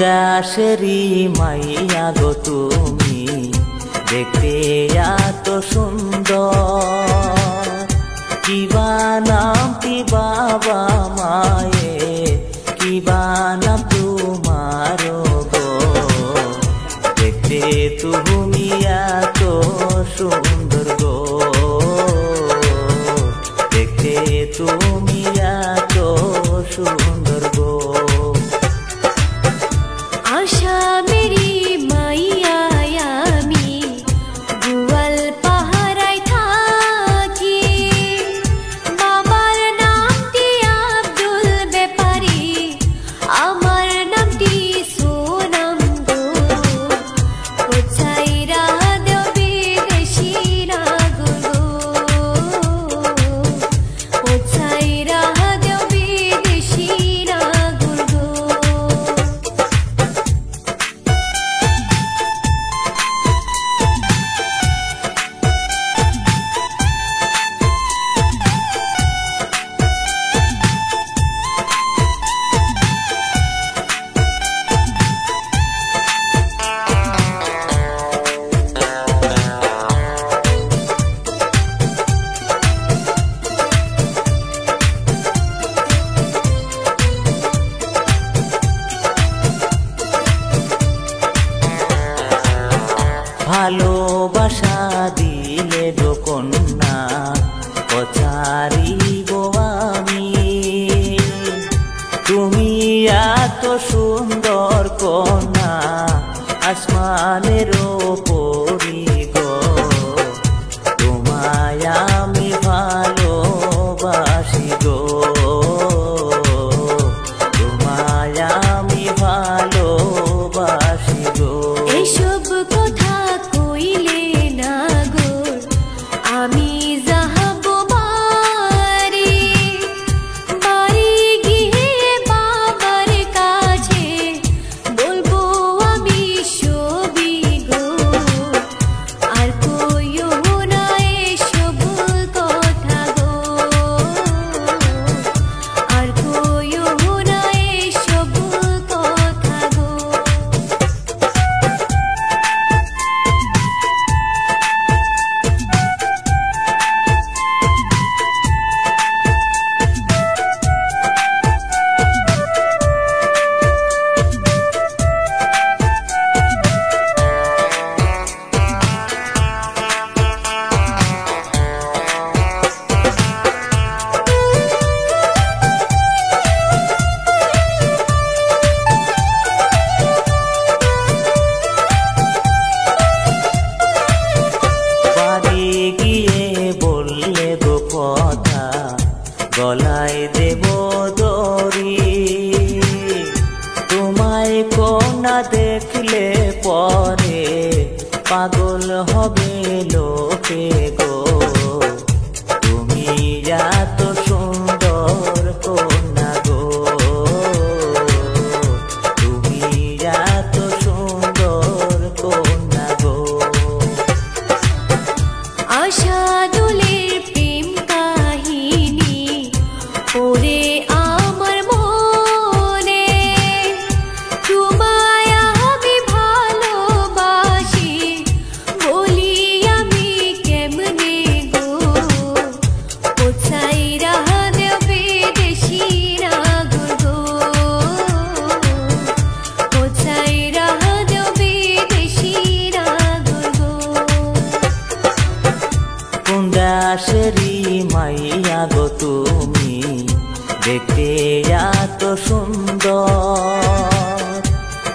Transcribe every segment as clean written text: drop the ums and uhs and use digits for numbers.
দেশেরই মাইয়া গো তুমি, দেখতে এত সুন্দর। কিবা নাম কি বাবা মায়ে, কিবা নাম তোমার গো, দেখতে তুমি এত সুন্দর গো, দেখতে তুমি এত সুন্দর গো। आशा मेरी माइया आमी गुवाल पाहाराय थाकी, बाबार नामटी आब्दुल बेपारी, आमार नामटी सोनाम गो। कोचाइरा देव बिदेशीरा गो, कोचाइरा देव बिदेशीरा गो। ভালোবাসা দিলে গো কন্যা, পচারিব আমি। তুমি এত সুন্দর কন্যা, আসমানের পরি গো, তোমায় আমি ভালোবাসি গো, তোমায় আমি ভালোবাসি গো। এসব কথা কইলে না গো, আমি যাহাব বাড়ি, বাড়ি গিয়ে বাবার কাছে বলবো আমি সবই গো। আর কইও না এসব কথা গো, আর কইও না এসব কথা গো। বাড়ি গিয়ে বললে গো কথা, গলায় দেব দড়ি। তোমায় কন্যা দেখলে পরে পাগল হবে লোকে গো, তুমি এত সুন্দর কন্যা গো, তুমি এত সুন্দর কন্যা গো। আশাদুলের প্রেম কাহিনী পড়ে আমার মনে, তোমায় আমি ভালোবাসি বলি আমি কেমনে গো। কোথাইরা দেব বিদেশীরা গো, কোথাইরা দেব বিদেশীরা গো। কোন দেশেরই মাইয়া গো তুমি, দেখতে এত সুন্দর।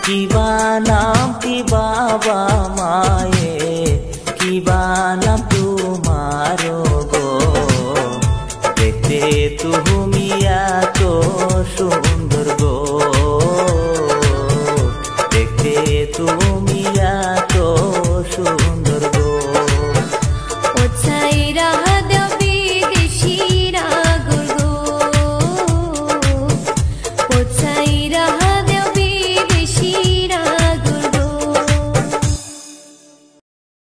কিবা নাম কি বাবা মায়ে, কিবা নাম তোমার